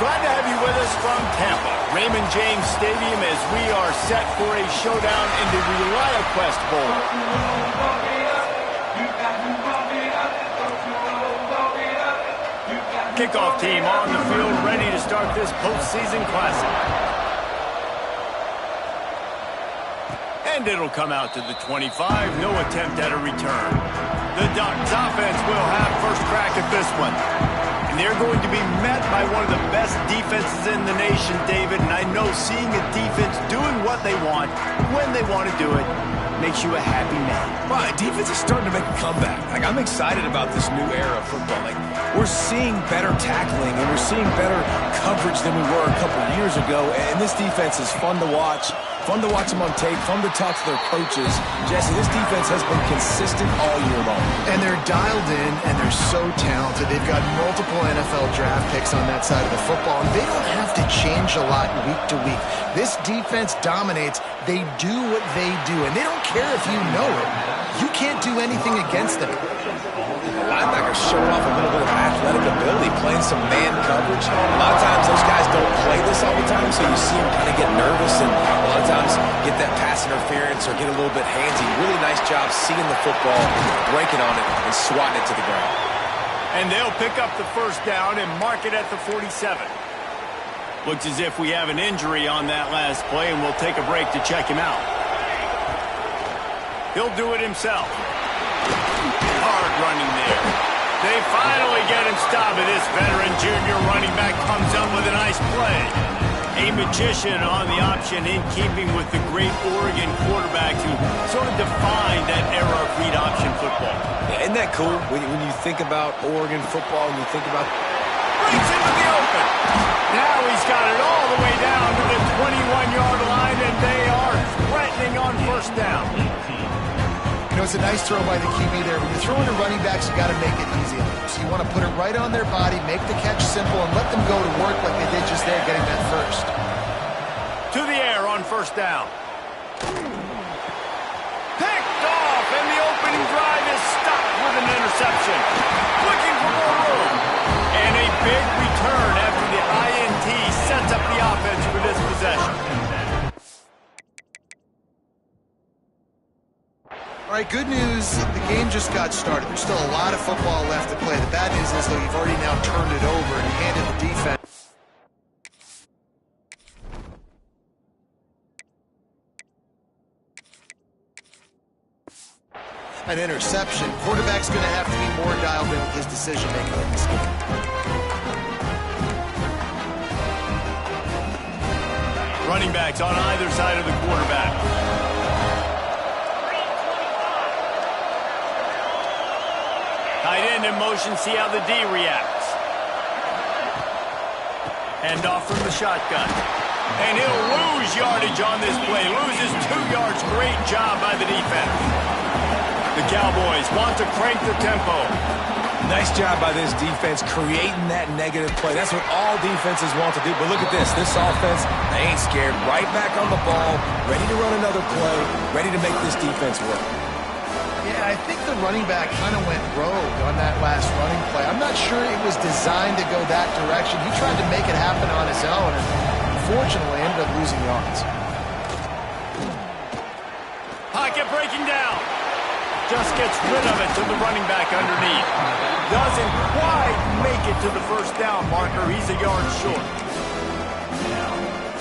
Glad to have you with us from Tampa, Raymond James Stadium, as we are set for a showdown in the Reliaquest Bowl. Kickoff team on the field, ready to start this postseason classic. And it'll come out to the 25. No attempt at a return. The Ducks offense will have first crack at this one. And they're going to be met by one of the best defenses in the nation, David. And I know seeing a defense doing what they want, when they want to do it, makes you a happy man. Well, defense is starting to make a comeback. Like, I'm excited about this new era of football. Like, we're seeing better tackling and we're seeing better coverage than we were a couple years ago. And this defense is fun to watch. Fun to watch them on tape, fun to talk to their coaches. Jesse, this defense has been consistent all year long. And they're dialed in, and they're so talented. They've got multiple NFL draft picks on that side of the football, and they don't have to change a lot week to week. This defense dominates. They do what they do, and they don't care if you know it. You can't do anything against them. Linebackers showing off a little bit of athletic ability, playing some man coverage. A lot of times those guys don't play this all the time, so you see them kind of get nervous and a lot of times get that pass interference or get a little bit handsy. Really nice job seeing the football, breaking on it, and swatting it to the ground. And they'll pick up the first down and mark it at the 47. Looks as if we have an injury on that last play, and we'll take a break to check him out. He'll do it himself. Hard running there. They finally get him stopped, and this veteran junior running back comes up with a nice play. A magician on the option, in keeping with the great Oregon quarterbacks who sort of defined that era of read option football. Yeah, isn't that cool when you think about Oregon football and you think about... Breaks into the open. Now he's got it all the way down to the 21-yard line, and they are threatening on first down. You know, it's a nice throw by the QB there. When you're throwing to running backs, you got to make it easy on them. So you want to put it right on their body, make the catch simple, and let them go to work like they did just there, getting that first. To the air on first down. Picked off, and the opening drive is stopped with an interception. Looking for more room. And a big return after the INT sets up the offense for this possession. All right, good news, the game just got started. There's still a lot of football left to play. The bad news is, though, you've already now turned it over and handed the defense. An interception. Quarterback's going to have to be more dialed in with his decision-making in this game. Running backs on either side of the quarterback. Tight end in motion, see how the D reacts. Hand off from the shotgun. And he'll lose yardage on this play. Loses 2 yards. Great job by the defense. The Cowboys want to crank the tempo. Nice job by this defense creating that negative play. That's what all defenses want to do. But look at this. This offense, they ain't scared. Right back on the ball, ready to run another play, ready to make this defense work. Yeah, I think the running back kind of went rogue on that last running play. I'm not sure it was designed to go that direction. He tried to make it happen on his own and unfortunately ended up losing yards. Pocket breaking down. Just gets rid of it to the running back underneath. Doesn't quite make it to the first down marker. He's a yard short.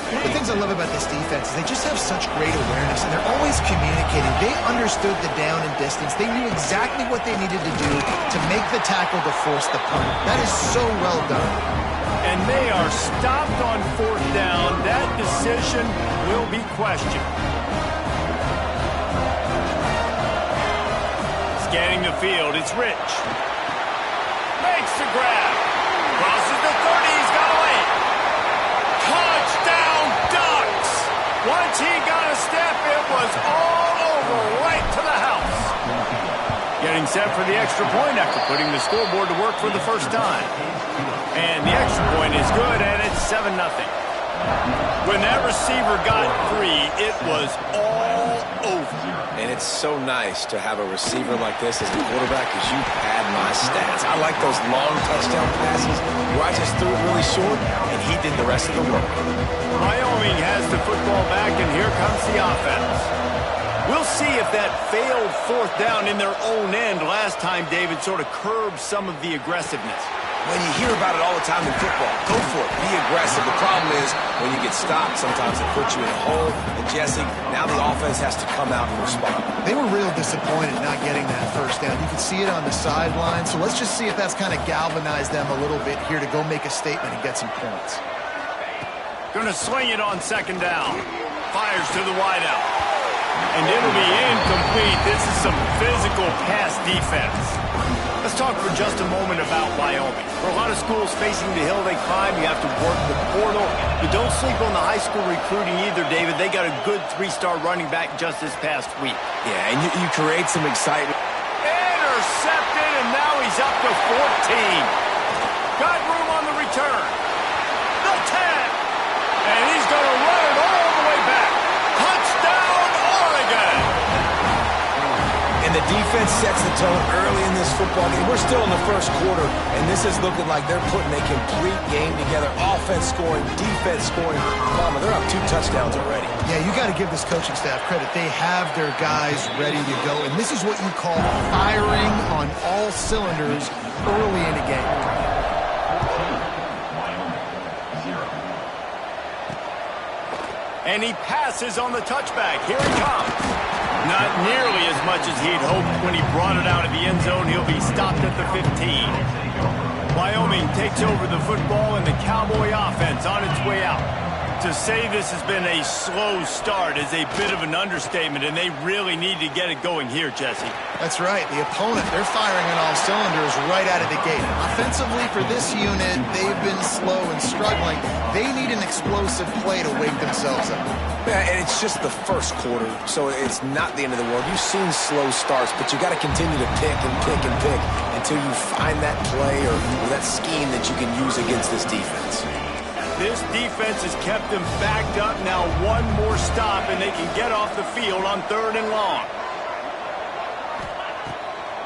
One of the things I love about this defense is they just have such great awareness, and they're always communicating. They understood the down and distance. They knew exactly what they needed to do to make the tackle to force the punt. That is so well done. And they are stopped on fourth down. That decision will be questioned. Scanning the field, it's Rich. Makes the grab. Crosses the 30, he's got away. Touchdown, Ducks! Once he got a step, it was all over, right to the house. Getting set for the extra point after putting the scoreboard to work for the first time. And the extra point is good, and it's 7-0. When that receiver got free, it was all over. And it's so nice to have a receiver like this as a quarterback because you pad my stats. I like those long touchdown passes where I just threw it really short and he did the rest of the work. Wyoming has the football back, and here comes the offense. We'll see if that failed fourth down in their own end last time, David, sort of curbed some of the aggressiveness. When you hear about it all the time in football, go for it. Be aggressive. The problem is when you get stopped, sometimes it puts you in a hole. And, Jesse, now the offense has to come out and respond. They were real disappointed not getting that first down. You could see it on the sideline. So let's just see if that's kind of galvanized them a little bit here to go make a statement and get some points. Going to swing it on second down. Fires to the wideout. And it'll be incomplete. This is some physical pass defense. Let's talk for just a moment about Wyoming. For a lot of schools facing the hill they climb, you have to work the portal. But don't sleep on the high school recruiting either, David. They got a good three-star running back just this past week. Yeah, and you create some excitement. Intercepted, and now he's up to 14. Got room on the return. The 10. And he's going to run it all the way back. Touchdown, Oregon! And the defense sets the tone early in this football game. We're still in the first quarter, and this is looking like they're putting a complete game together. Offense scoring, defense scoring. Mama, they're up 2 touchdowns already. Yeah, you got to give this coaching staff credit. They have their guys ready to go, and this is what you call firing on all cylinders early in a game. And he passes on the touchback. Here he comes. Not nearly as much as he'd hoped when he brought it out of the end zone. He'll be stopped at the 15. Wyoming takes over the football, and the Cowboy offense on its way out. To say this has been a slow start is a bit of an understatement, and they really need to get it going here, Jesse. That's right. The opponent, they're firing on all cylinders right out of the gate. Offensively for this unit, they've been slow and struggling. They need an explosive play to wake themselves up. Yeah, and it's just the first quarter, so it's not the end of the world. You've seen slow starts, but you got to continue to pick and pick and pick until you find that play or that scheme that you can use against this defense. This defense has kept them backed up. Now one more stop, and they can get off the field on 3rd and long.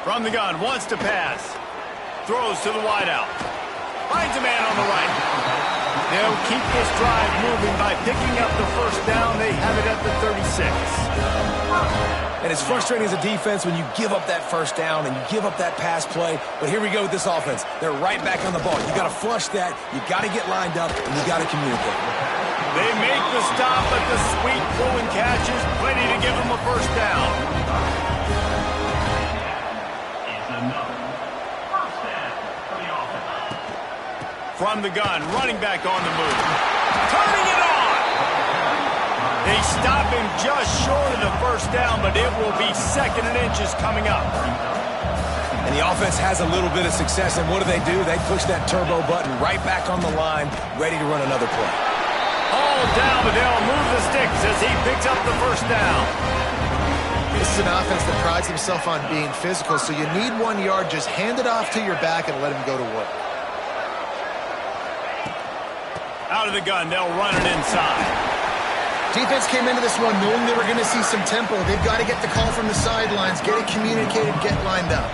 From the gun, wants to pass. Throws to the wideout. Finds a man on the right. They'll keep this drive moving by picking up the first down. They have it at the 36. And it's frustrating as a defense when you give up that first down and you give up that pass play. But here we go with this offense. They're right back on the ball. You got to flush that. You got to get lined up, and you got to communicate. They make the stop, but the sweet pull and catch is plenty to give them a first down. From the gun, running back on the move. Turning it on! They stop him just short of the first down, but it will be 2nd and inches coming up. And the offense has a little bit of success, and what do? They push that turbo button right back on the line, ready to run another play. All down, but they'll move the sticks as he picks up the first down. This is an offense that prides himself on being physical, so you need 1 yard. Just hand it off to your back and let him go to work. Out of the gun, they'll run it inside. Defense came into this one knowing they were going to see some tempo. They've got to get the call from the sidelines, get it communicated, get lined up.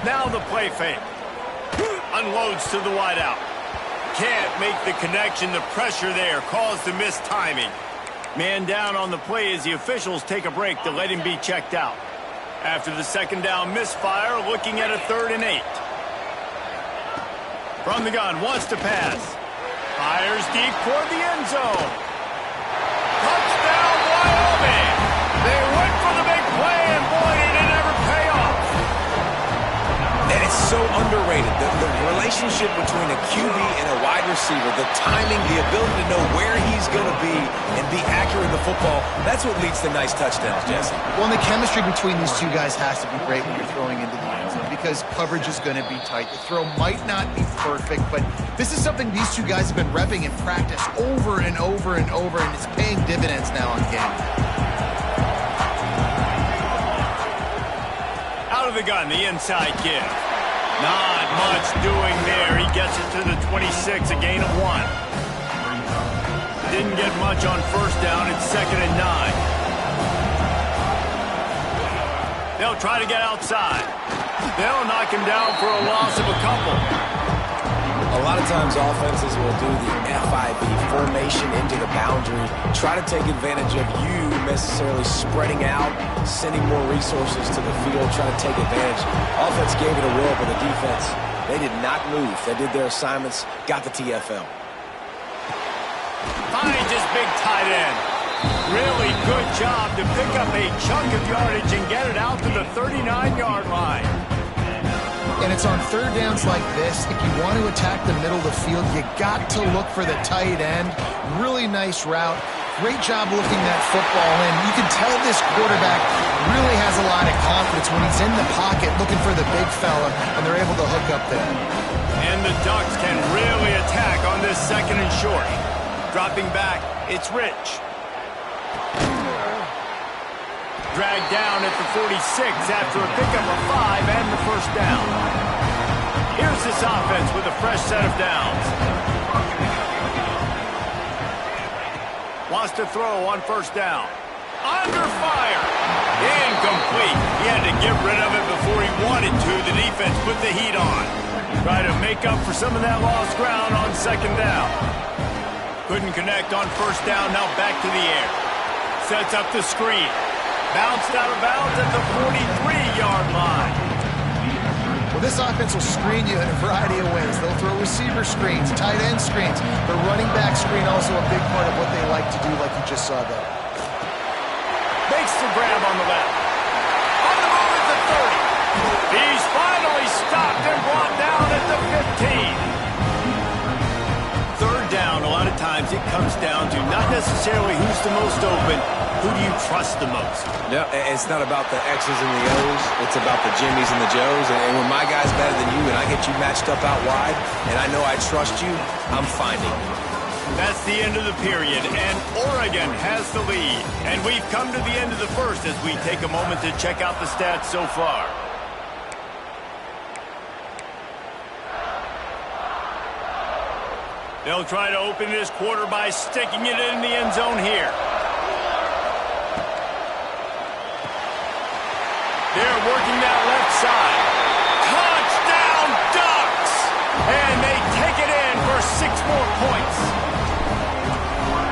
Now the play fake. Unloads to the wideout. Can't make the connection. The pressure there caused the missed timing. Man down on the play as the officials take a break to let him be checked out. After the 2nd down misfire, looking at a 3rd and 8. From the gun, wants to pass. Fires deep toward the end zone. Touchdown, Wyoming! They went for the big play, and boy, did it ever pay off. And it's so underrated. The relationship between a QB and a wide receiver, the timing, the ability to know where he's going to be and be accurate in the football, that's what leads to nice touchdowns, Jesse. Well, and the chemistry between these two guys has to be great when you're throwing into the end zone because coverage is going to be tight. The throw might not be perfect, but this is something these two guys have been repping in practice over and over and over, and it's paying dividends now on game. Out of the gun, the inside give. Not much doing there. He gets it to the 26, a gain of 1. Didn't get much on first down. It's 2nd and 9. They'll try to get outside. They'll knock him down for a loss of a couple. A lot of times offenses will do the FIB, formation into the boundary, try to take advantage of you necessarily spreading out, sending more resources to the field, trying to take advantage. Offense gave it a whirl, but the defense, they did not move. They did their assignments, got the TFL. Finds his big tight end. Really good job to pick up a chunk of yardage and get it out to the 39-yard line. And it's on third downs like this. If you want to attack the middle of the field, you got to look for the tight end. Really nice route. Great job looking that football in. You can tell this quarterback really has a lot of confidence when he's in the pocket looking for the big fella, and they're able to hook up there. And the Ducks can really attack on this second and short. Dropping back, it's Rich. Dragged down at the 46 after a pickup of 5 and the first down. Here's this offense with a fresh set of downs. Wants to throw on first down. Under fire. Incomplete. He had to get rid of it before he wanted to. The defense put the heat on. Try to make up for some of that lost ground on second down. Couldn't connect on first down. Now back to the air. Sets up the screen. Bounced out of bounds at the 43-yard line. Well, this offense will screen you in a variety of ways. They'll throw receiver screens, tight end screens. The running back screen also a big part of what they like to do, like you just saw there. Makes the grab on the left. On the move at the 30. He's finally stopped and brought down at the 15. Third down, a lot of times it comes down to not necessarily who's the most open, who do you trust the most? Yeah, it's not about the X's and the O's. It's about the Jimmies and the Joes. And when my guy's better than you and I get you matched up out wide and I know I trust you, I'm finding you. That's the end of the period, and Oregon has the lead. And we've come to the end of the first as we take a moment to check out the stats so far. They'll try to open this quarter by sticking it in the end zone here. They're working that left side. Touchdown, Ducks! And they take it in for 6 more points.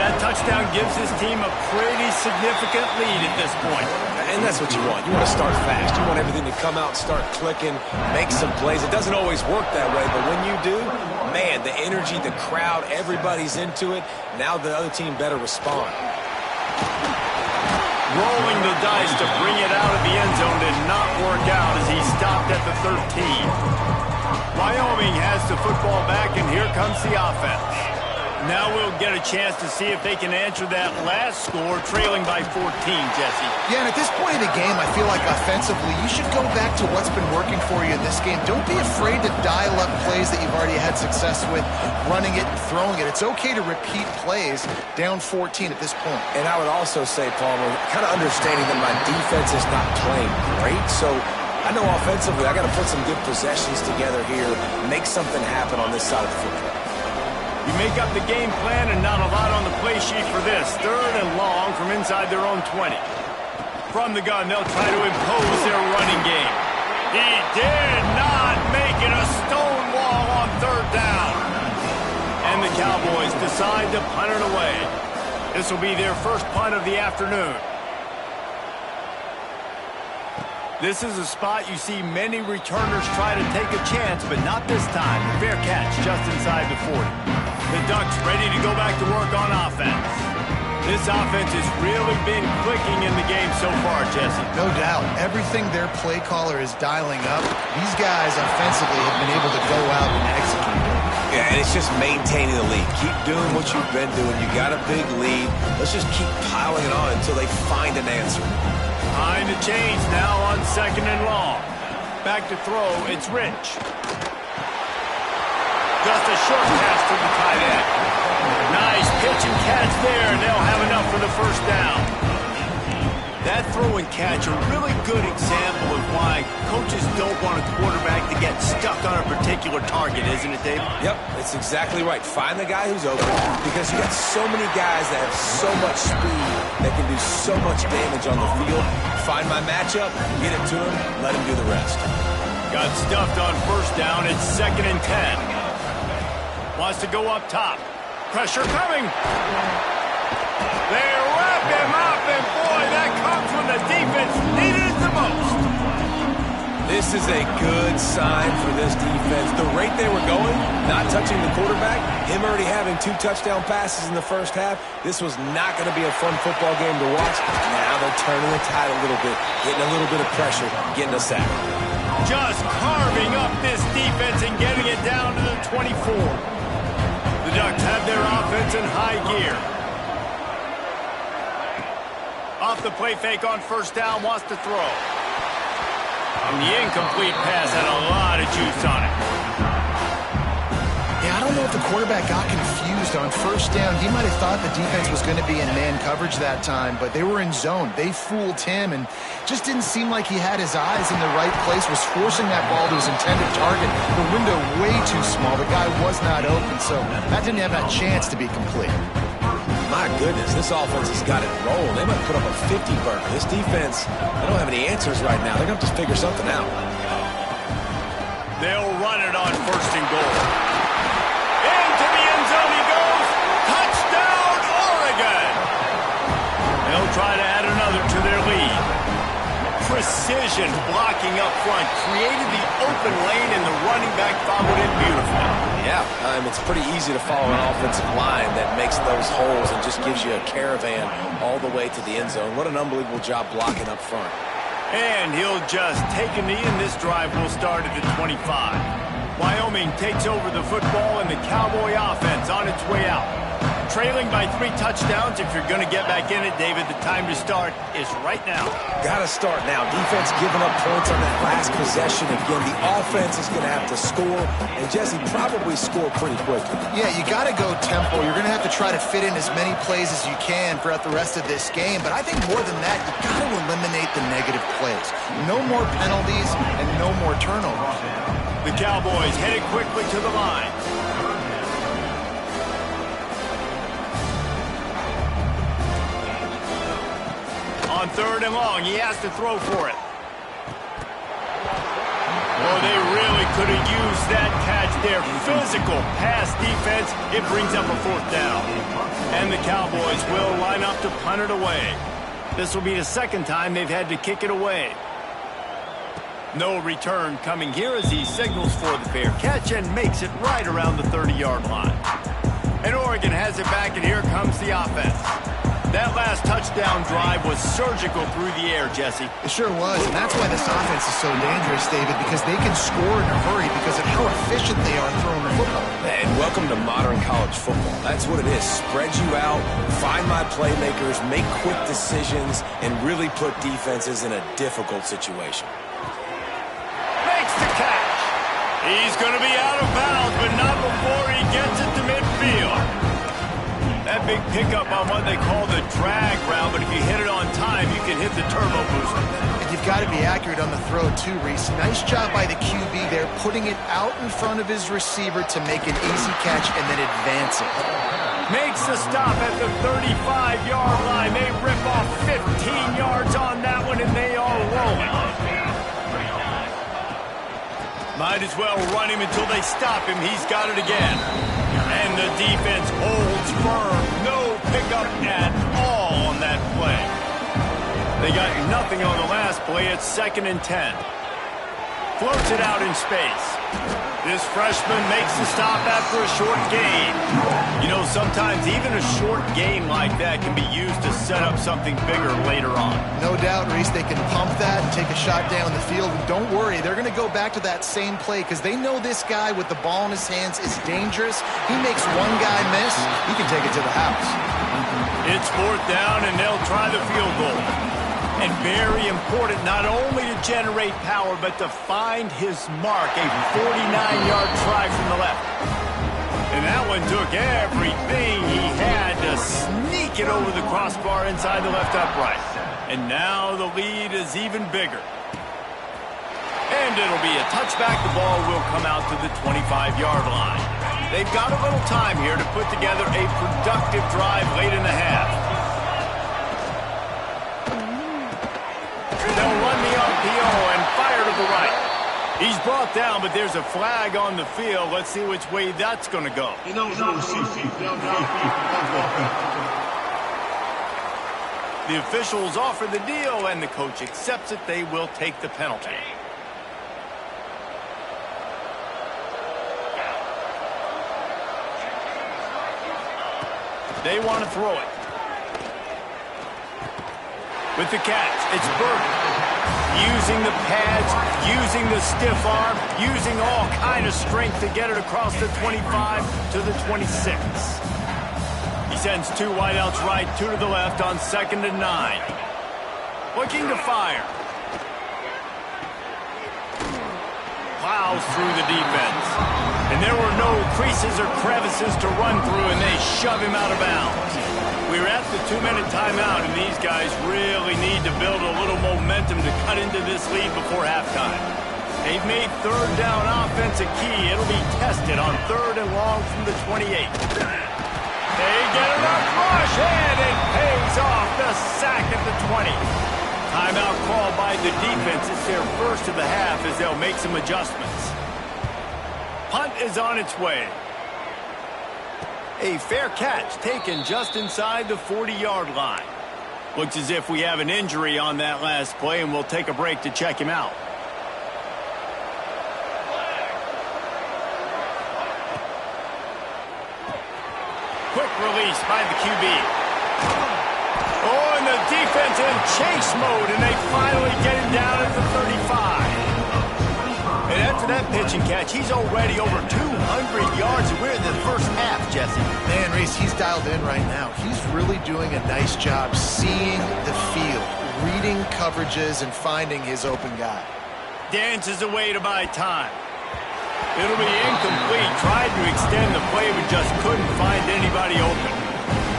That touchdown gives his team a pretty significant lead at this point. And that's what you want. You want to start fast. You want everything to come out and start clicking, make some plays. It doesn't always work that way, but when you do, man, the energy, the crowd, everybody's into it. Now the other team better respond. Rolling the dice to bring it out of the end zone did not work out as he stopped at the 13. Wyoming has the football back, and here comes the offense. Now we'll get a chance to see if they can answer that last score, trailing by 14, Jesse. Yeah, and at this point of the game, I feel like offensively, you should go back to what's been working for you in this game. Don't be afraid to dial up plays that you've already had success with, running it and throwing it. It's okay to repeat plays down 14 at this point. And I would also say, Palmer, kind of understanding that my defense is not playing great, so I know offensively I got to put some good possessions together here, make something happen on this side of the football. You make up the game plan and not a lot on the play sheet for this. Third and long from inside their own 20. From the gun, they'll try to impose their running game. He did not make it a stone wall on third down. And the Cowboys decide to punt it away. This will be their first punt of the afternoon. This is a spot you see many returners try to take a chance, but not this time. A fair catch just inside the 40. The Ducks ready to go back to work on offense. This offense has really been clicking in the game so far, Jesse. No doubt. Everything their play caller is dialing up, these guys offensively have been able to go out and execute. Yeah, and it's just maintaining the lead. Keep doing what you've been doing. You got a big lead. Let's just keep piling it on until they find an answer. Behind the chains now on second and long. Back to throw, it's Rich. Just a short pass to the tight end. Nice pitch and catch there, and they'll have enough for the first down. That throw and catch catch, a really good example of why coaches don't want a quarterback to get stuck on a particular target, isn't it, Dave? Yep, it's exactly right. Find the guy who's open, because you got so many guys that have so much speed that can do so much damage on the field. Find my matchup, get it to him, let him do the rest. Got stuffed on first down. It's 2nd and 10. Wants to go up top. Pressure coming. They wrap him up, and boy, that comes when the defense needed it the most. This is a good sign for this defense. The rate they were going, not touching the quarterback, him already having 2 touchdown passes in the first half, this was not going to be a fun football game to watch. Now they're turning the tide a little bit, getting a little bit of pressure, getting a sack. Just carving up this defense and getting it down to the 24. The Ducks have their offense in high gear. Off the play fake on first down, wants to throw. And the incomplete pass had a lot of juice on it. Yeah, I don't know if the quarterback got confused on first down. He might have thought the defense was going to be in man coverage that time, but they were in zone. They fooled him and just didn't seem like he had his eyes in the right place, was forcing that ball to his intended target. The window way too small. The guy was not open, so that didn't have that chance to be complete. My goodness, this offense has got it rolling. They might put up a 50-burger. This defense, they don't have any answers right now. They're going to have to figure something out. They'll run it on 1st and goal. Into the end zone he goes. Touchdown, Oregon! They'll try to add another to their lead. Precision blocking up front created the open lane, and the running back followed it beautifully. Yeah, it's pretty easy to follow an offensive line that makes those holes and just gives you a caravan all the way to the end zone. What an unbelievable job blocking up front. And he'll just take a knee, and this drive will start at the 25. Wyoming takes over the football, and the Cowboy offense on its way out. Trailing by 3 touchdowns. If you're going to get back in it, David, the time to start is right now. Got to start now. Defense giving up points on that last possession. Again, the offense is going to have to score, and Jesse probably score pretty quickly. Yeah, you got to go tempo. You're going to have to try to fit in as many plays as you can throughout the rest of this game. But I think more than that, you got to eliminate the negative plays. No more penalties and no more turnovers. The Cowboys headed quickly to the line. On 3rd and long, he has to throw for it. Oh, they really could have used that catch there. Physical pass defense. It brings up a 4th down. And the Cowboys will line up to punt it away. This will be the 2nd time they've had to kick it away. No return coming here as he signals for the fair catch and makes it right around the 30-yard line. And Oregon has it back, and here comes the offense. That last touchdown drive was surgical through the air, Jesse. It sure was, and that's why this offense is so dangerous, David, because they can score in a hurry because of how efficient they are throwing the football. And welcome to modern college football. That's what it is. Spread you out, find my playmakers, make quick decisions, and really put defenses in a difficult situation. Makes the catch. He's going to be out of bounds, but not before he gets it to midfield. That big pickup on what they call the drag route, but if you hit it on time, you can hit the turbo booster. And you've got to be accurate on the throw, too, Reese. Nice job by the QB there, putting it out in front of his receiver to make an easy catch and then advance it. Makes the stop at the 35-yard line. They rip off 15 yards on that one, and they are rolling. Might as well run him until they stop him. He's got it again. And the defense holds firm. No pickup at all on that play. They got nothing on the last play. It's 2nd and 10. Floats it out in space. This freshman makes the stop after a short gain. You know, sometimes even a short gain like that can be used to set up something bigger later on. No doubt, Reese, they can pump that and take a shot down the field. And don't worry, they're going to go back to that same play because they know this guy with the ball in his hands is dangerous. He makes one guy miss, he can take it to the house. It's 4th down, and they'll try the field goal. And very important not only to generate power, but to find his mark, a 49-yard try from the left. And that one took everything he had to sneak it over the crossbar inside the left upright. And now the lead is even bigger. And it'll be a touchback. The ball will come out to the 25-yard line. They've got a little time here to put together a productive drive late in the half. They'll run the RPO and fire to the right. He's brought down, but there's a flag on the field. Let's see which way that's going to go. The officials offer the deal, and the coach accepts it. They will take the penalty. They want to throw it. With the catch, it's Burton. Using the pads, using the stiff arm, using all kind of strength to get it across the 25 to the 26. He sends 2 wideouts right, 2 to the left on 2nd and 9. Looking to fire. Plows through the defense. And there were no creases or crevices to run through, and they shove him out of bounds. We're at the 2-minute timeout, and these guys really need to build a little momentum to cut into this lead before halftime. They've made 3rd down offense a key. It'll be tested on 3rd and long from the 28. They get it up rush, and it pays off. The sack at the 20. Timeout called by the defense. It's their first of the half as they'll make some adjustments. Punt is on its way. A fair catch taken just inside the 40-yard line. Looks as if we have an injury on that last play, and we'll take a break to check him out. Quick release by the QB. Oh, and the defense in chase mode, and they finally get him down at the 35. And after that pitch and catch, he's already over 200 yards, and we're in the first half, Jesse. Man, Reese, he's dialed in right now. He's really doing a nice job seeing the field, reading coverages, and finding his open guy. Dances away to buy time. It'll be incomplete. Tried to extend the play, but just couldn't find anybody open.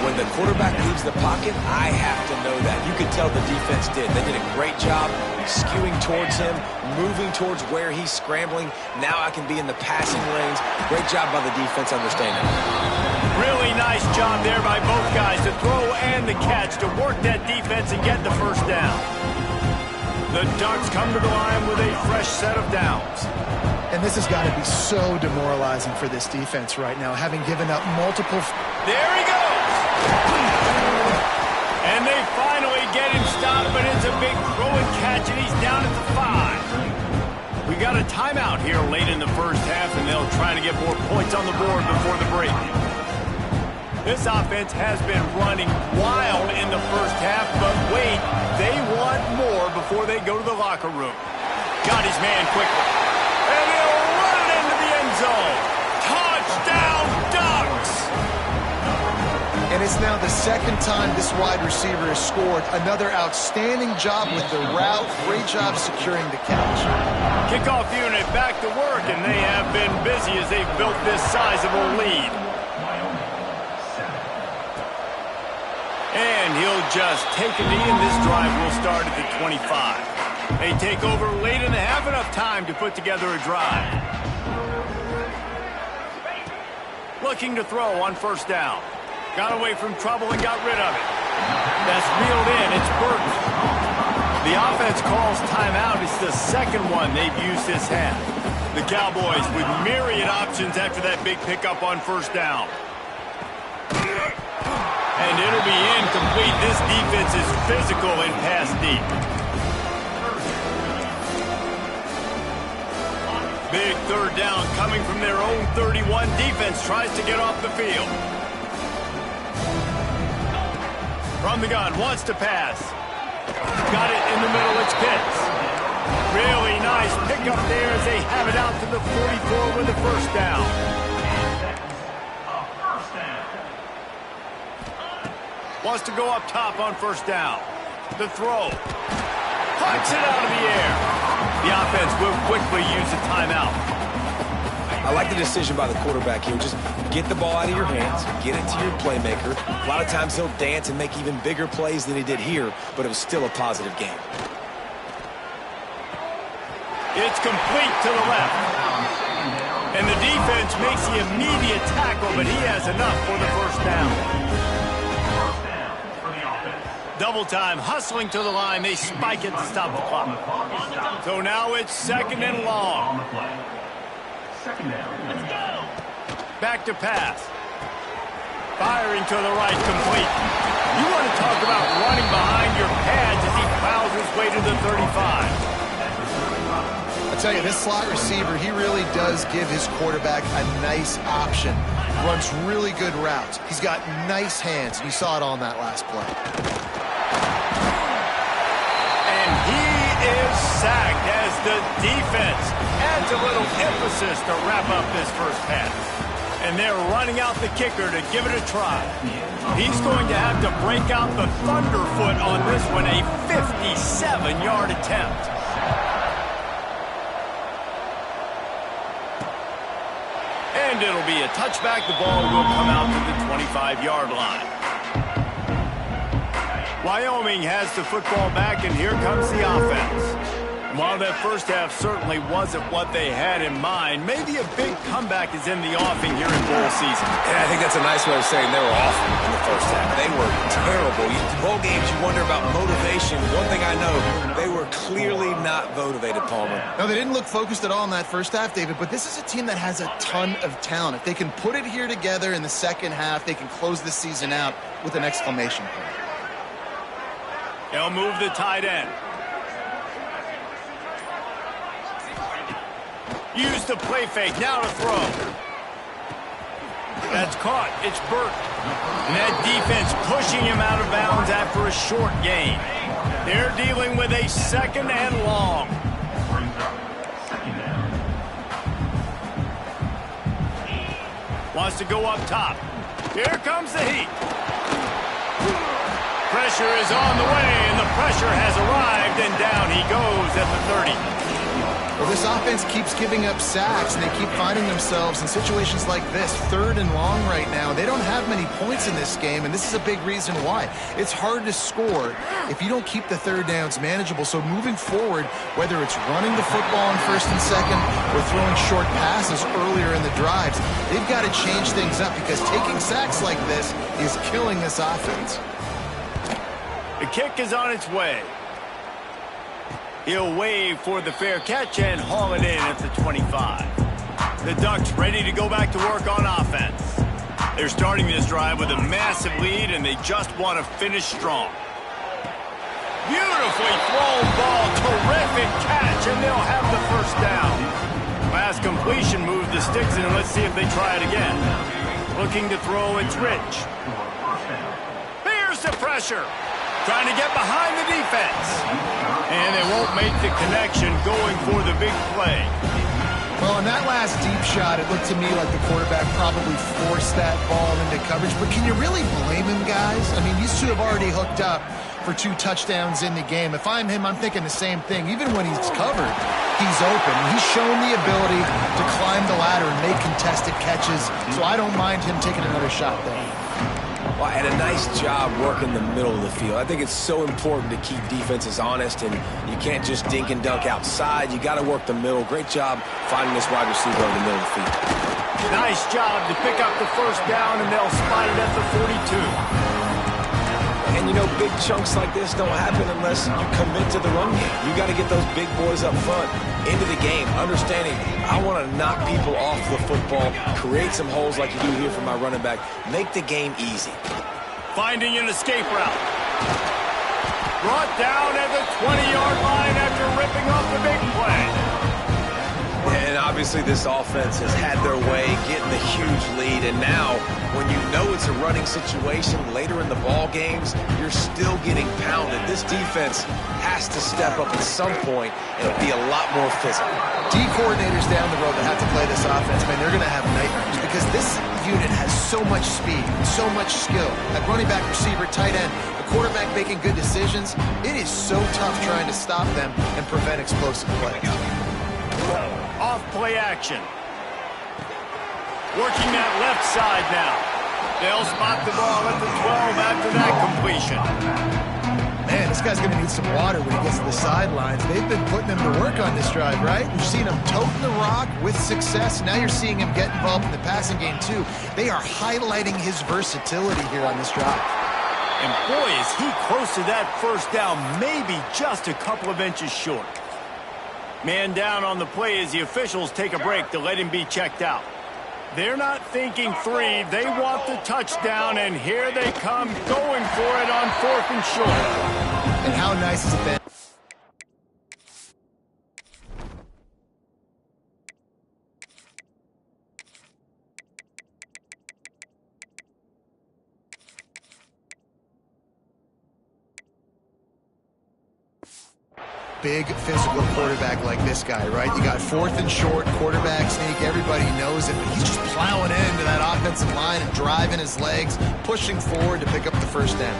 When the quarterback leaves the pocket, I have to know that. You could tell the defense did. They did a great job skewing towards him, moving towards where he's scrambling. Now I can be in the passing lanes. Great job by the defense understanding. Really nice job there by both guys to throw and the catch to work that defense and get the first down. The Ducks come to the line with a fresh set of downs. And this has got to be so demoralizing for this defense right now, having given up multiple... There he goes! And they finally get him stopped, but it's a big throw and catch, and he's down at the 5. We got a timeout here late in the first half, and they'll try to get more points on the board before the break. This offense has been running wild in the first half, but wait, they want more before they go to the locker room. Got his man quickly. And he'll run it into the end zone. Touchdown, Ducks! And it's now the second time this wide receiver has scored. Another outstanding job with the route. Great job securing the catch. Kickoff unit back to work, and they have been busy as they've built this sizable lead. And he'll just take a knee, and this drive will start at the 25. They take over late in the half, enough time to put together a drive. Looking to throw on first down. Got away from trouble and got rid of it. That's reeled in. It's Burton. The offense calls timeout. It's the second one they've used this half. The Cowboys with myriad options after that big pickup on first down. And it'll be incomplete. This defense is physical and pass deep. Big third down coming from their own 31. Defense tries to get off the field. From the gun, wants to pass. Got it in the middle, it's Pitts. Really nice pickup there as they have it out to the 44 with the first down. Wants to go up top on first down. The throw. Puts it out of the air. The offense will quickly use a timeout. I like the decision by the quarterback here. Just get the ball out of your hands, get it to your playmaker. A lot of times he'll dance and make even bigger plays than he did here, but it was still a positive game. It's complete to the left. And the defense makes the immediate tackle, but he has enough for the first down. Double time, hustling to the line. They spike it to stop the clock. So now it's second and long. Second down. Let's go. Back to pass. Firing to the right, complete. You want to talk about running behind your pads as he plows his way to the 35. I tell you, this slot receiver, he really does give his quarterback a nice option. Runs really good routes. He's got nice hands. You saw it on that last play. And he is sacked as the defense adds a little emphasis to wrap up this first pass. And they're running out the kicker to give it a try. He's going to have to break out the thunderfoot on this one, a 57-yard attempt. And it'll be a touchback. The ball will come out to the 25-yard line. Wyoming has the football back, and here comes the offense. And while that first half certainly wasn't what they had in mind, maybe a big comeback is in the offing here in bowl season. Yeah, I think that's a nice way of saying they were awful in the first half. They were terrible. Bowl games, you wonder about motivation. One thing I know, they were clearly not motivated, Palmer. No, they didn't look focused at all in that first half, David, but this is a team that has a ton of talent. If they can put it here together in the second half, they can close the season out with an exclamation point. They'll move the tight end. Use the play fake, now to throw. That's caught, it's Burt. And that defense pushing him out of bounds after a short gain. They're dealing with a second and long. Wants to go up top. Here comes the heat. Pressure is on the way, and the pressure has arrived, and down he goes at the 30. Well, this offense keeps giving up sacks, and they keep finding themselves in situations like this, third and long right now. They don't have many points in this game, and this is a big reason why. It's hard to score if you don't keep the third downs manageable. So moving forward, whether it's running the football on first and second or throwing short passes earlier in the drives, they've got to change things up because taking sacks like this is killing this offense. The kick is on its way. He'll wave for the fair catch and haul it in at the 25. The Ducks ready to go back to work on offense. They're starting this drive with a massive lead, and they just want to finish strong. Beautifully thrown ball, terrific catch, and they'll have the first down. Last completion moved the sticks in, and let's see if they try it again. Looking to throw, it's Rich. Here's the pressure. Trying to get behind the defense. And they won't make the connection going for the big play. Well, in that last deep shot, it looked to me like the quarterback probably forced that ball into coverage. But can you really blame him, guys? I mean, these two have already hooked up for 2 touchdowns in the game. If I'm him, I'm thinking the same thing. Even when he's covered, he's open. He's shown the ability to climb the ladder and make contested catches. So I don't mind him taking another shot there. Well, and a nice job working the middle of the field. I think it's so important to keep defenses honest, and you can't just dink and dunk outside. You got to work the middle. Great job finding this wide receiver in the middle of the field. Nice job to pick up the first down, and they'll spot it at the 42. And, you know, big chunks like this don't happen unless you commit to the run game. You got to get those big boys up front into the game, understanding I want to knock people off the football, create some holes like you do here for my running back, make the game easy. Finding an escape route. Brought down at the 20-yard line after ripping off the big play. And obviously this offense has had their way, getting the huge lead, and now when you know it's a running situation later in the ball games, you're still getting pounded. This defense has to step up at some point and be a lot more physical. D coordinators down the road that have to play this offense, man, they're going to have nightmares because this unit has so much speed, so much skill. At running back, receiver, tight end, the quarterback making good decisions. It is so tough trying to stop them and prevent explosive plays. Off play action. Working that left side now. They'll spot the ball at the 12 after that completion. Man, this guy's going to need some water when he gets to the sidelines. They've been putting him to work on this drive, right? You've seen him toting the rock with success. Now you're seeing him get involved in the passing game, too. They are highlighting his versatility here on this drive. And boy, is he close to that first down, maybe just a couple of inches short. Man down on the play as the officials take a break to let him be checked out. They're not thinking three. They want the touchdown, and here they come going for it on 4th and short. And how nice has it been? Big physical quarterback like this guy, right? You got 4th and short, quarterback sneak. Everybody knows it, but he's just plowing into that offensive line and driving his legs, pushing forward to pick up the first down.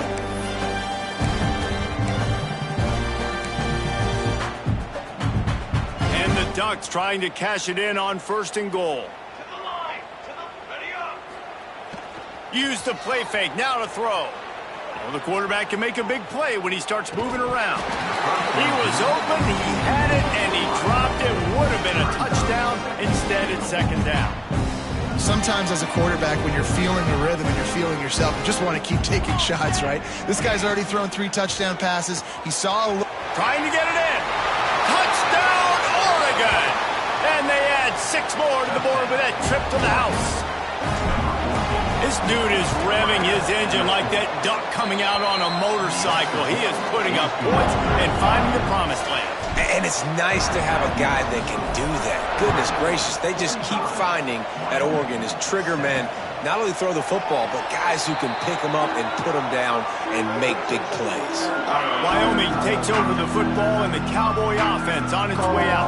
And the Ducks trying to cash it in on 1st and goal. Use the play fake, now to throw. Well, the quarterback can make a big play when he starts moving around. He was open, he had it, and he dropped it. Would have been a touchdown. Instead, it's 2nd down. Sometimes as a quarterback, when you're feeling the rhythm and you're feeling yourself, you just want to keep taking shots, right? This guy's already thrown 3 touchdown passes. He saw a look. Trying to get it in. Touchdown, Oregon! And they add 6 more to the board with that trip to the house. This dude is revving his engine like that duck coming out on a motorcycle. He is putting up points and finding the promised land. And it's nice to have a guy that can do that. Goodness gracious, they just keep finding at Oregon is trigger men. Not only throw the football, but guys who can pick them up and put them down and make big plays. Wyoming takes over the football and the Cowboy offense on its way out.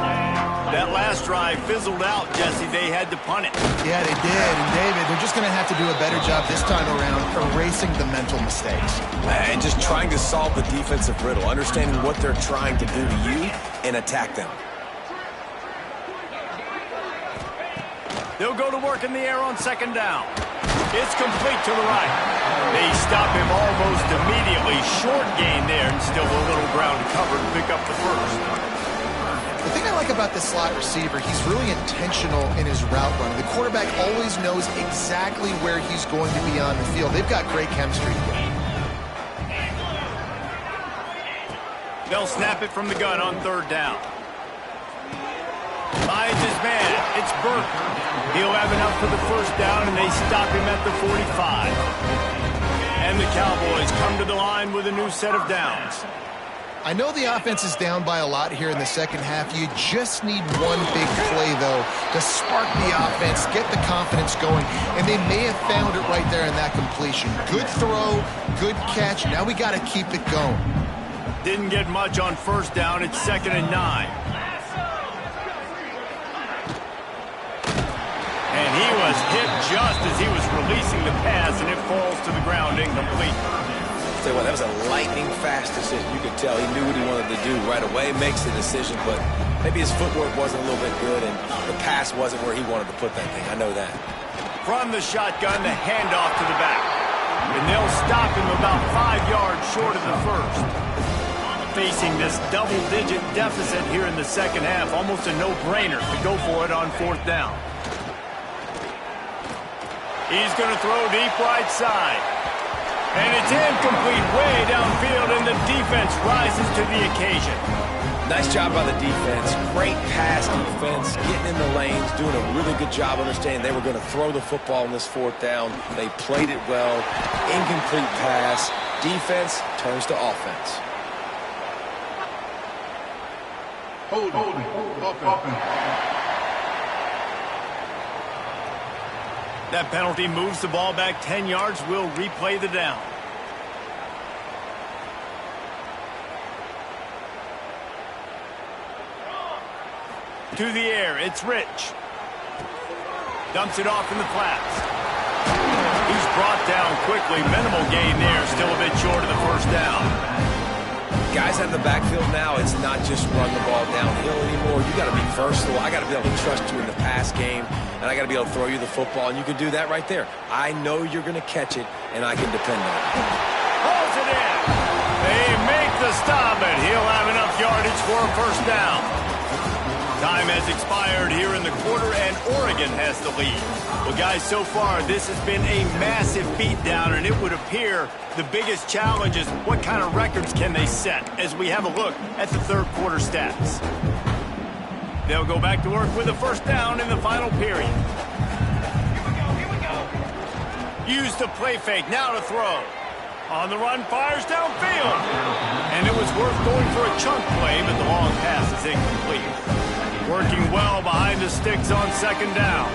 That last drive fizzled out, Jesse. They had to punt it. Yeah, they did. And, David, they're just going to have to do a better job this time around erasing the mental mistakes. And just trying to solve the defensive riddle, understanding what they're trying to do to you and attack them. They'll go to work in the air on 2nd down. It's complete to the right. They stop him almost immediately. Short gain there and still a little ground to cover to pick up the first. The thing I like about this slot receiver, he's really intentional in his route running. The quarterback always knows exactly where he's going to be on the field. They've got great chemistry together. They'll snap it from the gun on 3rd down. Finds his man. It's Burke. He'll have enough for the first down, and they stop him at the 45. And the Cowboys come to the line with a new set of downs. I know the offense is down by a lot here in the second half. You just need one big play, though, to spark the offense, get the confidence going, and they may have found it right there in that completion. Good throw, good catch. Now we got to keep it going. Didn't get much on 1st down. It's 2nd and 9. And he was hit just as he was releasing the pass, and it falls to the ground incomplete. Tell you what, that was a lightning-fast decision. You could tell he knew what he wanted to do right away, makes the decision, but maybe his footwork wasn't a little bit good, and the pass wasn't where he wanted to put that thing. I know that. From the shotgun, the handoff to the back. And they'll stop him about 5 yards short of the first. Facing this double-digit deficit here in the second half, almost a no-brainer to go for it on 4th down. He's going to throw deep right side. And it's incomplete way downfield, and the defense rises to the occasion. Nice job by the defense. Great pass defense, getting in the lanes, doing a really good job understanding they were going to throw the football on this 4th down. They played it well. Incomplete pass. Defense turns to offense. Hold. That penalty moves the ball back 10 yards. We'll replay the down. To the air, it's Rich. Dumps it off in the flats. He's brought down quickly. Minimal gain there, still a bit short of the first down. guys out of the backfield now, it's not just run the ball downhill anymore. You got to be versatile. I got to be able to trust you in the pass game, and I got to be able to throw you the football, and you can do that right there. I know you're going to catch it, and I can depend on it. Pulls it in. They make the stop, and he'll have enough yardage for a first down. Time has expired here in the quarter, and Oregon has the lead. Well, guys, so far, this has been a massive beatdown, and it would appear the biggest challenge is what kind of records can they set as we have a look at the third quarter stats. They'll go back to work with a first down in the final period. Here we go. Use the play fake, now to throw. On the run, fires downfield. And it was worth going for a chunk play, but the long pass is incomplete. Working well behind the sticks on second down.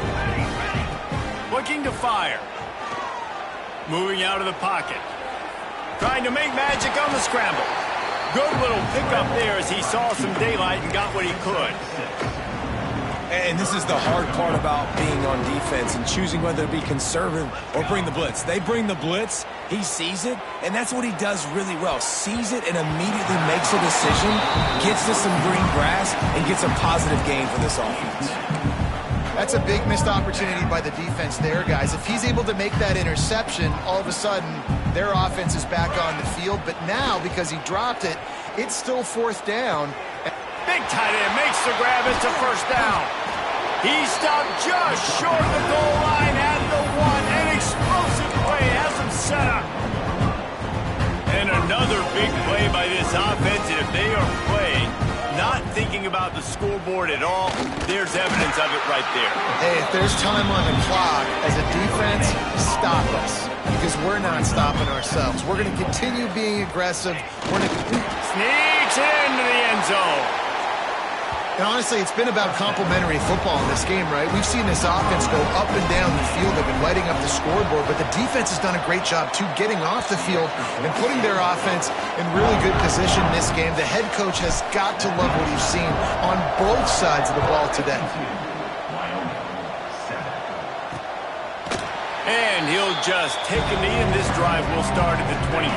Looking to fire. Moving out of the pocket. Trying to make magic on the scramble. Good little pickup there as he saw some daylight and got what he could. And this is the hard part about being on defense and choosing whether to be conservative or bring the blitz. They bring the blitz, he sees it, and that's what he does really well. Sees it and immediately makes a decision, gets to some green grass, and gets a positive gain for this offense. That's a big missed opportunity by the defense there, guys. If he's able to make that interception, all of a sudden, their offense is back on the field. But now, because he dropped it, it's still fourth down. Big tight end makes the grab. It's a first down. He stopped just short of the goal line at the one. An explosive play has him set up. And another big play by this offense. And if they are playing, not thinking about the scoreboard at all, there's evidence of it right there. Hey, if there's time on the clock, as a defense, stop us. Because we're not stopping ourselves. We're going to continue being aggressive. We're going to sneaks into the end zone. And honestly, it's been about complementary football in this game, right? We've seen this offense go up and down the field. They've been lighting up the scoreboard, but the defense has done a great job, too, getting off the field and putting their offense in really good position in this game. The head coach has got to love what he's seen on both sides of the ball today. And he'll just take a knee, and this drive will start at the 25.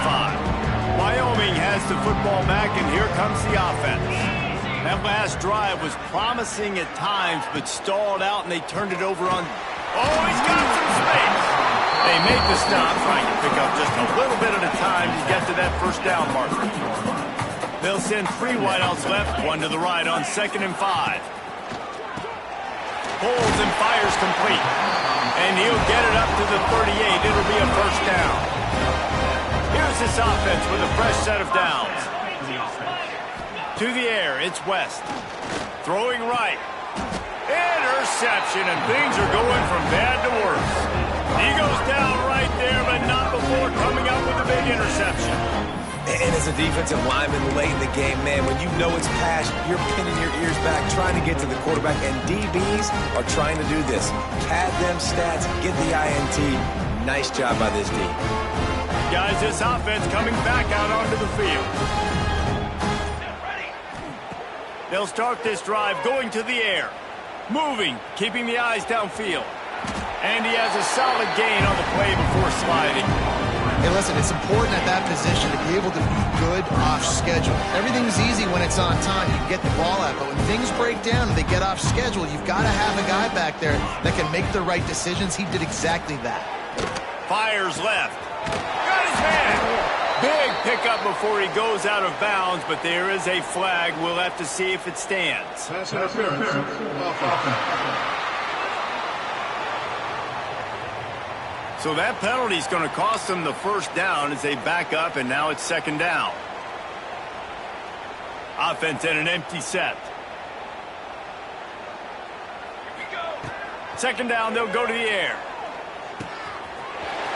Wyoming has the football back, and here comes the offense. That last drive was promising at times, but stalled out, and they turned it over on... Oh, he's got some space! They make the stop, trying to pick up just a little bit at a time to get to that first down marker. They'll send three wideouts left, one to the right on 2nd and 5. Pulls and fires complete. And he'll get it up to the 38. It'll be a first down. Here's this offense with a fresh set of downs. To the air, it's West. Throwing right. Interception, and things are going from bad to worse. He goes down right there, but not before coming up with a big interception. And as a defensive lineman late in the game, man, when you know it's pass, you're pinning your ears back, trying to get to the quarterback, and DBs are trying to do this. Pad them stats, get the INT. Nice job by this D. Guys, this offense coming back out onto the field. They'll start this drive going to the air. Moving, keeping the eyes downfield. And he has a solid gain on the play before sliding. Hey, listen, it's important at that position to be able to be good off schedule. Everything's easy when it's on time. You can get the ball out. But when things break down and they get off schedule, you've got to have a guy back there that can make the right decisions. He did exactly that. Fires left. Got his hand. Big pickup before he goes out of bounds, but there is a flag. We'll have to see if it stands. Pass interference. Off offense. So that penalty is going to cost them the first down as they back up, and now it's second down. Offense in an empty set. Second down, they'll go to the air.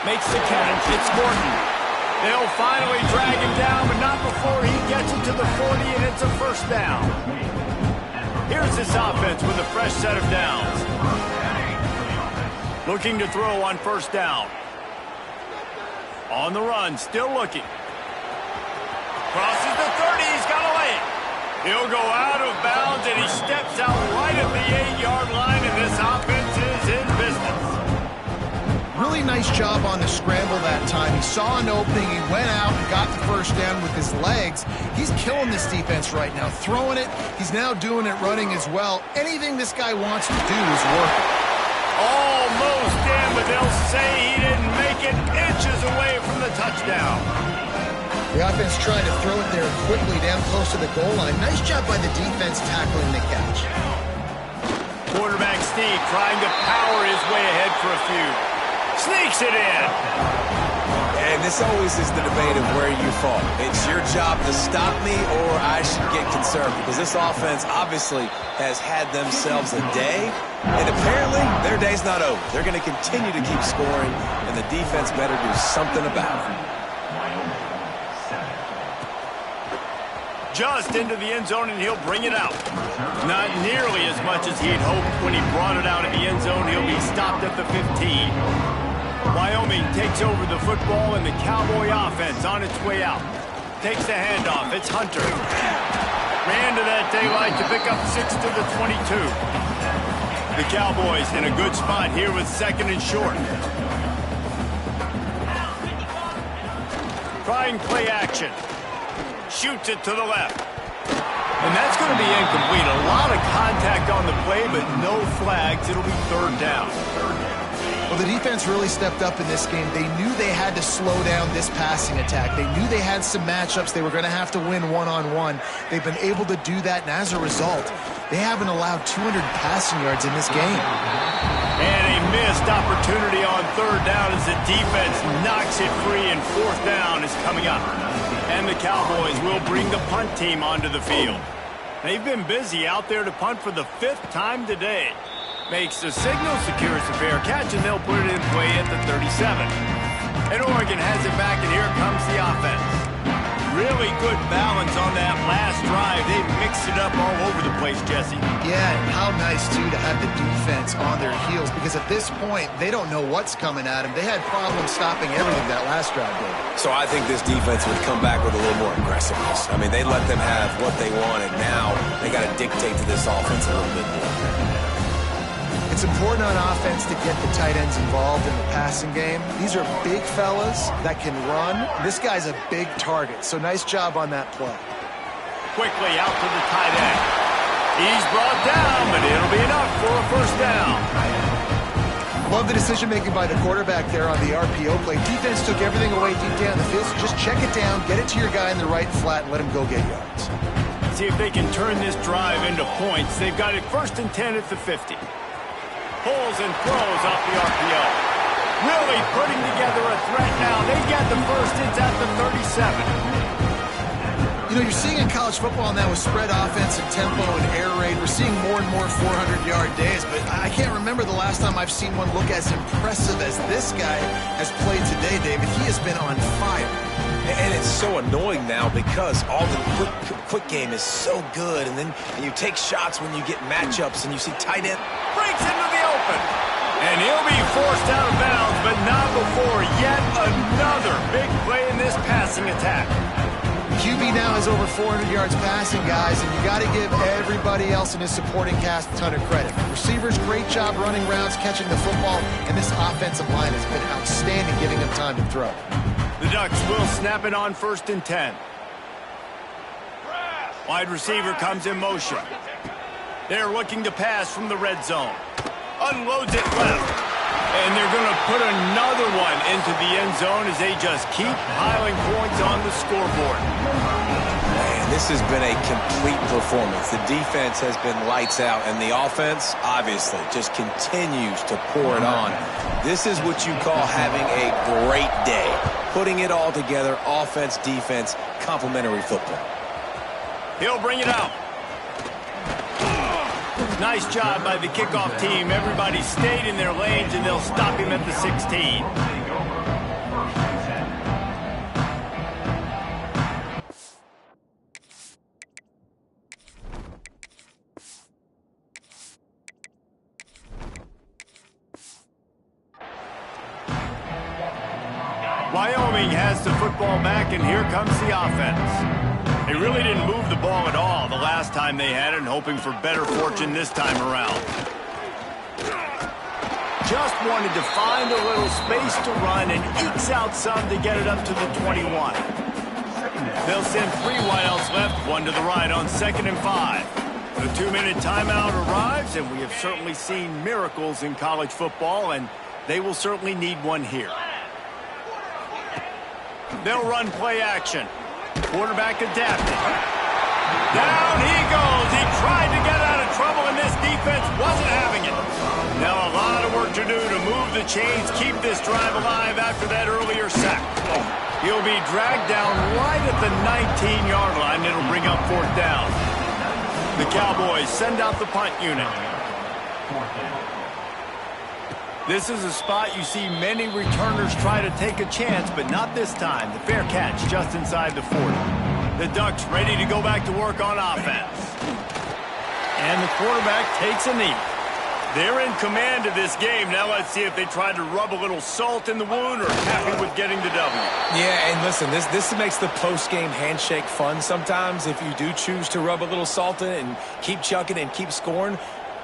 Makes the catch. It's Gordon. They'll finally drag him down, but not before he gets it to the 40, and it's a first down. Here's this offense with a fresh set of downs. Looking to throw on first down. On the run, still looking. Crosses the 30, he's got a lane. He'll go out of bounds, and he steps out right at the 8-yard line, and this offense is in business. Really nice job on the scramble that time. He saw an opening, he went out and got the first down with his legs. He's killing this defense right now, throwing it. He's now doing it running as well. Anything this guy wants to do is working. Almost in, but they'll say he didn't make it, inches away from the touchdown. The offense trying to throw it there quickly down close to the goal line. Nice job by the defense tackling the catch. Quarterback sneak trying to power his way ahead for a few. Sneaks it in. And this always is the debate of where you fall. It's your job to stop me or I should get concerned, because this offense obviously has had themselves a day, and apparently their day's not over. They're going to continue to keep scoring, and the defense better do something about it. Just into the end zone, and he'll bring it out. Not nearly as much as he'd hoped when he brought it out of the end zone. He'll be stopped at the 15. Wyoming takes over the football, and the Cowboy offense on its way out. Takes the handoff. It's Hunter. Ran to that daylight to pick up 6 to the 22. The Cowboys in a good spot here with 2nd and short. Trying play action. Shoots it to the left. And that's going to be incomplete. A lot of contact on the play, but no flags. It'll be 3rd down. Well, the defense really stepped up in this game. They knew they had to slow down this passing attack. They knew they had some matchups they were going to have to win one-on-one. They've been able to do that, and as a result, they haven't allowed 200 passing yards in this game. And a missed opportunity on 3rd down as the defense knocks it free, and 4th down is coming up. And the Cowboys will bring the punt team onto the field. They've been busy out there to punt for the 5th time today. Makes the signal, secures the fair catch, and they'll put it in play at the 37. And Oregon has it back, and here comes the offense. Really good balance on that last drive. They mixed it up all over the place, Jesse. Yeah, and how nice, too, to have the defense on their heels, because at this point, they don't know what's coming at them. They had problems stopping everything that last drive did. So I think this defense would come back with a little more aggressiveness. I mean, they let them have what they wanted. Now they got to dictate to this offense a little bit more. It's important on offense to get the tight ends involved in the passing game. These are big fellas that can run. This guy's a big target, so nice job on that play. Quickly out to the tight end. He's brought down, but it'll be enough for a 1st down. Love the decision-making by the quarterback there on the RPO play. Defense took everything away deep down the field, so just check it down, get it to your guy in the right flat, and let him go get yards. See if they can turn this drive into points. They've got it 1st and 10 at the 50. Pulls and throws off the RPO. Really putting together a threat now. They get the first. It's at the 37. You know, you're seeing in college football now with spread offense and tempo and air raid, we're seeing more and more 400-yard days, but I can't remember the last time I've seen one look as impressive as this guy has played today, David. He has been on fire. And it's so annoying now because all the quick game is so good, and then you take shots when you get matchups and you see tight end. Breaks into the open. And he'll be forced out of bounds, but not before yet another big play in this passing attack. QB now has over 400 yards passing, guys, and you got to give everybody else in his supporting cast a ton of credit. Receivers, great job running routes, catching the football, and this offensive line has been outstanding, giving him time to throw. The Ducks will snap it on 1st and 10. Wide receiver comes in motion. They're looking to pass from the red zone. Unloads it left. And they're going to put another one into the end zone as they just keep piling points on the scoreboard. Man, this has been a complete performance. The defense has been lights out, and the offense, obviously, just continues to pour it on. This is what you call having a great day. Putting it all together, offense, defense, complementary football. He'll bring it out. Nice job by the kickoff team. Everybody stayed in their lanes, and they'll stop him at the 16. Wyoming has the football back, and here comes the offense. They really didn't move the ball at all the last time they had it, and hoping for better fortune this time around. just wanted to find a little space to run and ekes out some to get it up to the 21. They'll send 3 wideouts left, 1 to the right on 2nd and 5. The 2-minute timeout arrives, and we have certainly seen miracles in college football, and they will certainly need one here. They'll run play action. Quarterback adapting. Down he goes. He tried to get out of trouble, and this defense wasn't having it. Now a lot of work to do to move the chains, keep this drive alive after that earlier sack. He'll be dragged down right at the 19-yard line. It'll bring up 4th down. The Cowboys send out the punt unit. This is a spot you see many returners try to take a chance, but not this time. The fair catch just inside the 40. The Ducks ready to go back to work on offense. And the quarterback takes a knee. They're in command of this game. Now let's see if they try to rub a little salt in the wound or happy with getting the W. Yeah, and listen, this makes the post-game handshake fun sometimes if you do choose to rub a little salt in it and keep chucking and keep scoring.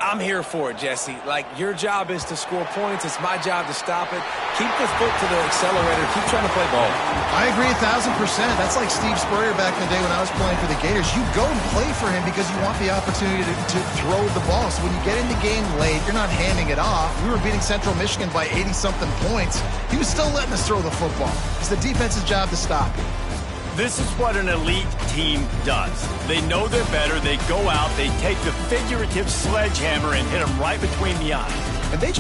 I'm here for it, Jesse. Like, your job is to score points. It's my job to stop it. Keep the foot to the accelerator. Keep trying to play ball. I agree 1,000%. That's like Steve Spurrier back in the day when I was playing for the Gators. You go and play for him because you want the opportunity to throw the ball. So when you get in the game late, you're not handing it off. We were beating Central Michigan by 80-something points. He was still letting us throw the football. It's the defense's job to stop him. This is what an elite team does. They know they're better. They go out. They take the figurative sledgehammer and hit them right between the eyes. And they